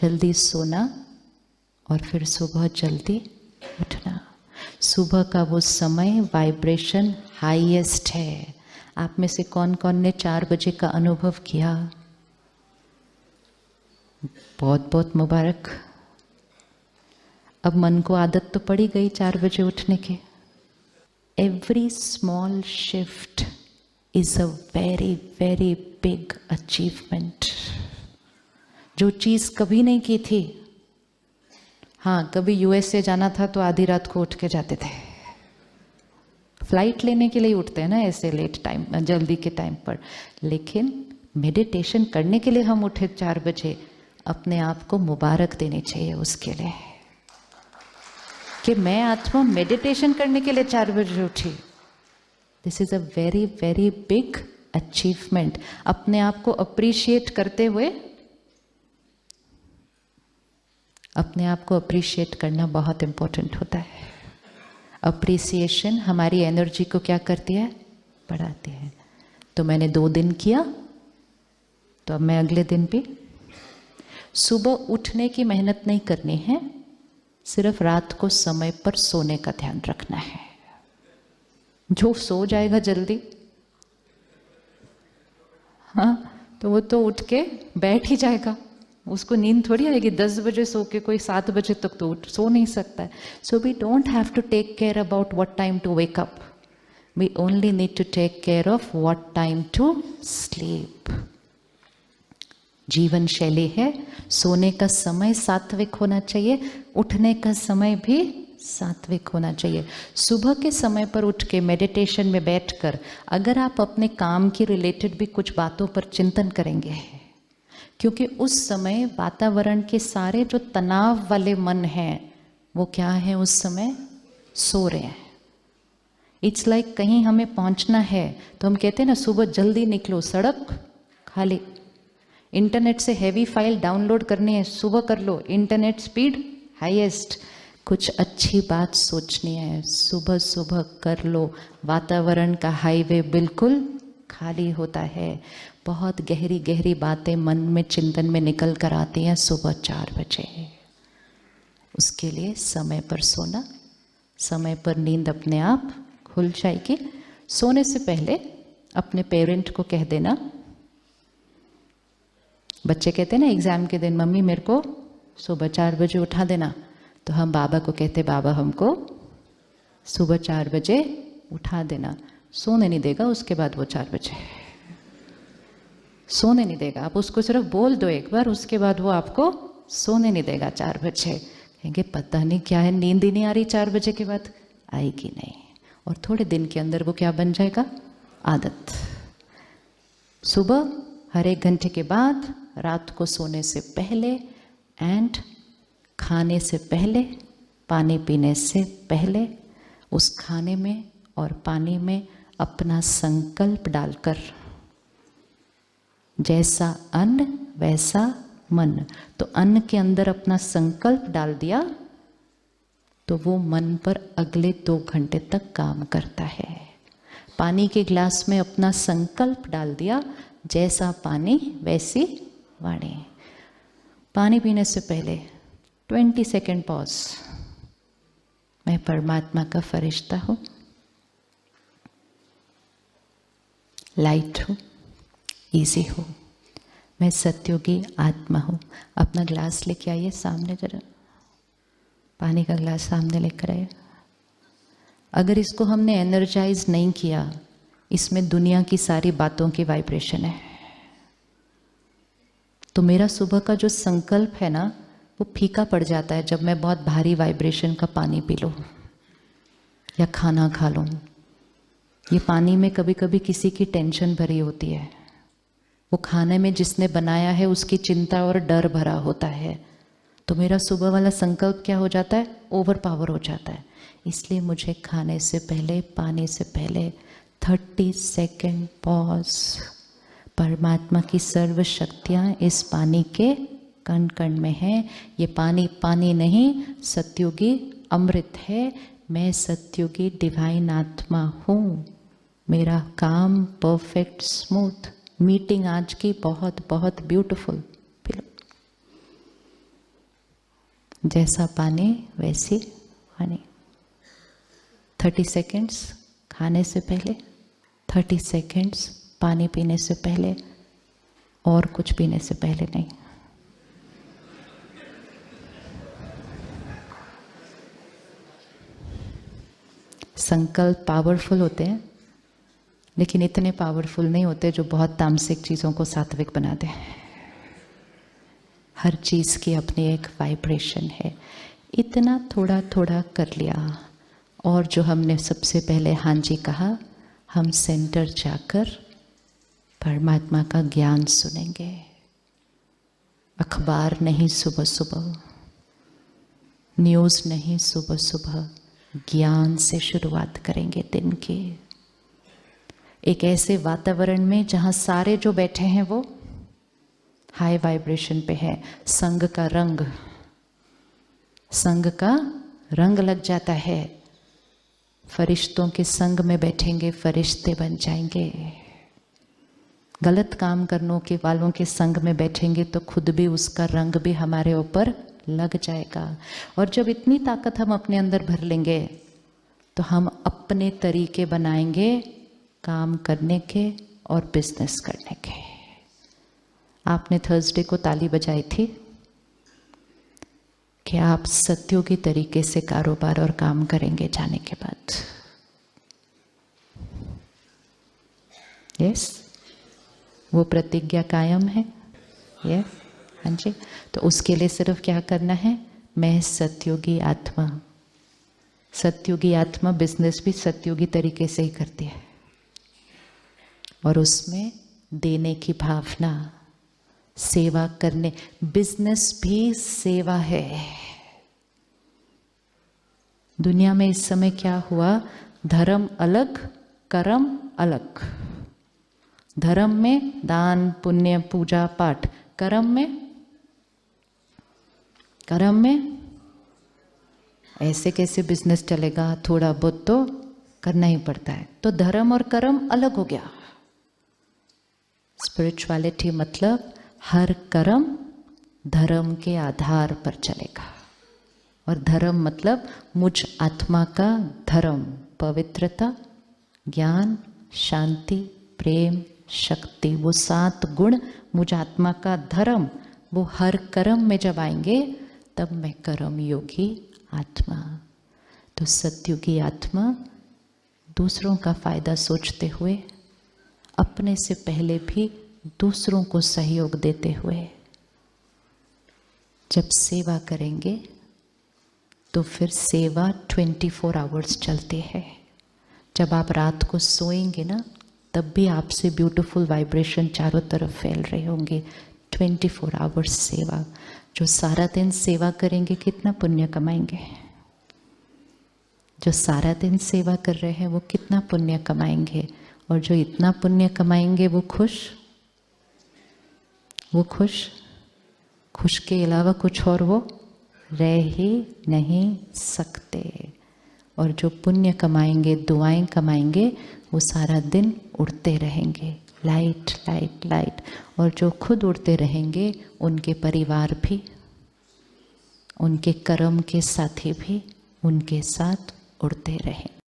जल्दी सोना और फिर सुबह जल्दी उठना। सुबह का वो समय वाइब्रेशन हाईएस्ट है। आप में से कौन कौन ने 4 बजे का अनुभव किया? बहुत बहुत मुबारक। अब मन को आदत तो पड़ी गई 4 बजे उठने की। Every small shift is a very very big achievement. जो चीज कभी नहीं की थी, हाँ कभी यूएसए जाना था तो आधी रात को उठ के जाते थे, फ्लाइट लेने के लिए उठते हैं ना ऐसे लेट टाइम, जल्दी के टाइम पर। लेकिन मेडिटेशन करने के लिए हम उठे 4 बजे, अपने आप को मुबारक देनी चाहिए उसके लिए कि मैं आत्मा मेडिटेशन करने के लिए 4 बजे उठी। This is a very very big achievement. अपने आप को अप्रिशिएट करते हुए, अपने आप को अप्रिशिएट करना बहुत इंपॉर्टेंट होता है। अप्रिसिएशन हमारी एनर्जी को क्या करती है? बढ़ाती है। तो मैंने 2 दिन किया, तो अब मैं अगले दिन भी। सुबह उठने की मेहनत नहीं करनी है, सिर्फ रात को समय पर सोने का ध्यान रखना है। जो सो जाएगा जल्दी, हाँ तो वो तो उठ के बैठ ही जाएगा, उसको नींद थोड़ी आएगी। 10 बजे सो के कोई 7 बजे तक तो सो नहीं सकता है। So we don't have to take care about what time to wake up, we only need to take care of what time to sleep. जीवन शैली है, सोने का समय सात्विक होना चाहिए, उठने का समय भी सात्विक होना चाहिए। सुबह के समय पर उठ के मेडिटेशन में बैठकर अगर आप अपने काम की रिलेटेड भी कुछ बातों पर चिंतन करेंगे, क्योंकि उस समय वातावरण के सारे जो तनाव वाले मन हैं वो क्या है, उस समय सो रहे हैं। इट्स लाइक कहीं हमें पहुंचना है तो हम कहते हैं ना सुबह जल्दी निकलो, सड़क खाली। इंटरनेट से हैवी फाइल डाउनलोड करनी है, सुबह कर लो, इंटरनेट स्पीड हाईएस्ट। कुछ अच्छी बात सोचनी है, सुबह सुबह कर लो। वातावरण का हाईवे बिल्कुल खाली होता है। बहुत गहरी गहरी बातें मन में चिंतन में निकल कर आती हैं सुबह 4 बजे। उसके लिए समय पर सोना, समय पर नींद अपने आप खुल जाएगी। सोने से पहले अपने पेरेंट को कह देना, बच्चे कहते हैं ना एग्जाम के दिन, मम्मी मेरे को सुबह 4 बजे उठा देना, तो हम बाबा को कहते, बाबा हमको सुबह 4 बजे उठा देना। सोने नहीं देगा उसके बाद वो 4 बजे सोने नहीं देगा। आप उसको सिर्फ बोल दो एक बार, उसके बाद वो आपको सोने नहीं देगा 4 बजे। कहेंगे पता नहीं क्या है, नींद ही नहीं आ रही 4 बजे के बाद। आएगी नहीं, और थोड़े दिन के अंदर वो क्या बन जाएगा, आदत। सुबह हर 1 घंटे के बाद, रात को सोने से पहले एंड खाने से पहले, पानी पीने से पहले, उस खाने में और पानी में अपना संकल्प डालकर, जैसा अन्न वैसा मन। तो अन्न के अंदर अपना संकल्प डाल दिया तो वो मन पर अगले 2 घंटे तक काम करता है। पानी के गिलास में अपना संकल्प डाल दिया, जैसा पानी वैसी वाणी। पानी पीने से पहले 20 सेकेंड पॉज। मैं परमात्मा का फरिश्ता हूँ, लाइट हूँ, इजी हूँ, मैं सत्योगी आत्मा हूँ। अपना ग्लास लेके आइए सामने, जरा पानी का ग्लास सामने लेकर आइए। अगर इसको हमने एनर्जाइज नहीं किया, इसमें दुनिया की सारी बातों की वाइब्रेशन है। तो मेरा सुबह का जो संकल्प है ना, वो फीका पड़ जाता है जब मैं बहुत भारी वाइब्रेशन का पानी पी लूँ या खाना खा लूँ। ये पानी में कभी कभी किसी की टेंशन भरी होती है, वो खाने में जिसने बनाया है उसकी चिंता और डर भरा होता है। तो मेरा सुबह वाला संकल्प क्या हो जाता है, ओवर पावर हो जाता है। इसलिए मुझे खाने से पहले, पानी से पहले 30 सेकेंड पॉज। परमात्मा की सर्व शक्तियाँ इस पानी के कण कण में हैं। ये पानी पानी नहीं, सत्युगी अमृत है। मैं सत्युगी डिवाइन आत्मा हूँ। मेरा काम परफेक्ट स्मूथ। मीटिंग आज की बहुत बहुत ब्यूटीफुल। जैसा पानी वैसी वाणी। 30 सेकेंड्स खाने से पहले, 30 सेकेंड्स पानी पीने से पहले, और कुछ पीने से पहले नहीं। संकल्प पावरफुल होते हैं, लेकिन इतने पावरफुल नहीं होते जो बहुत तामसिक चीज़ों को सात्विक बना दें। हर चीज़ की अपनी एक वाइब्रेशन है। इतना थोड़ा थोड़ा कर लिया, और जो हमने सबसे पहले हाँ जी कहा, हम सेंटर जाकर परमात्मा का ज्ञान सुनेंगे। अखबार नहीं सुबह सुबह, न्यूज़ नहीं सुबह सुबह, ज्ञान से शुरुआत करेंगे दिन की। एक ऐसे वातावरण में जहाँ सारे जो बैठे हैं वो हाई वाइब्रेशन पे है। संग का रंग लग जाता है। फरिश्तों के संग में बैठेंगे, फरिश्ते बन जाएंगे। गलत काम करने के वालों के संग में बैठेंगे तो खुद भी उसका रंग भी हमारे ऊपर लग जाएगा। और जब इतनी ताकत हम अपने अंदर भर लेंगे तो हम अपने तरीके बनाएंगे काम करने के और बिजनेस करने के। आपने थर्सडे को ताली बजाई थी कि आप सत्योगी तरीके से कारोबार और काम करेंगे जाने के बाद। यस, वो प्रतिज्ञा कायम है। यस, हाँ जी। तो उसके लिए सिर्फ क्या करना है, मैं सत्योगी आत्मा। सत्योगी आत्मा बिजनेस भी सत्योगी तरीके से ही करती है, और उसमें देने की भावना, सेवा करने। बिजनेस भी सेवा है। दुनिया में इस समय क्या हुआ, धर्म अलग, कर्म अलग। धर्म में दान पुण्य पूजा पाठ, कर्म में ऐसे कैसे बिजनेस चलेगा, थोड़ा बहुत तो करना ही पड़ता है। तो धर्म और कर्म अलग हो गया। स्पिरिचुअलिटी मतलब हर कर्म धर्म के आधार पर चलेगा, और धर्म मतलब मुझ आत्मा का धर्म, पवित्रता, ज्ञान, शांति, प्रेम, शक्ति, वो 7 गुण मुझ आत्मा का धर्म, वो हर कर्म में जब आएंगे तब मैं कर्म योगी आत्मा। तो सत्युगी आत्मा दूसरों का फायदा सोचते हुए, अपने से पहले भी दूसरों को सहयोग देते हुए जब सेवा करेंगे तो फिर सेवा 24 आवर्स चलती है। जब आप रात को सोएंगे ना, तब भी आपसे ब्यूटीफुल वाइब्रेशन चारों तरफ फैल रहे होंगे। 24 आवर्स सेवा। जो सारा दिन सेवा करेंगे कितना पुण्य कमाएंगे। जो सारा दिन सेवा कर रहे हैं वो कितना पुण्य कमाएंगे। और जो इतना पुण्य कमाएंगे वो खुश के अलावा कुछ और वो रह ही नहीं सकते। और जो पुण्य कमाएंगे, दुआएं कमाएंगे, वो सारा दिन उड़ते रहेंगे, लाइट लाइट लाइट। और जो खुद उड़ते रहेंगे उनके परिवार भी, उनके कर्म के साथी भी उनके साथ उड़ते रहेंगे।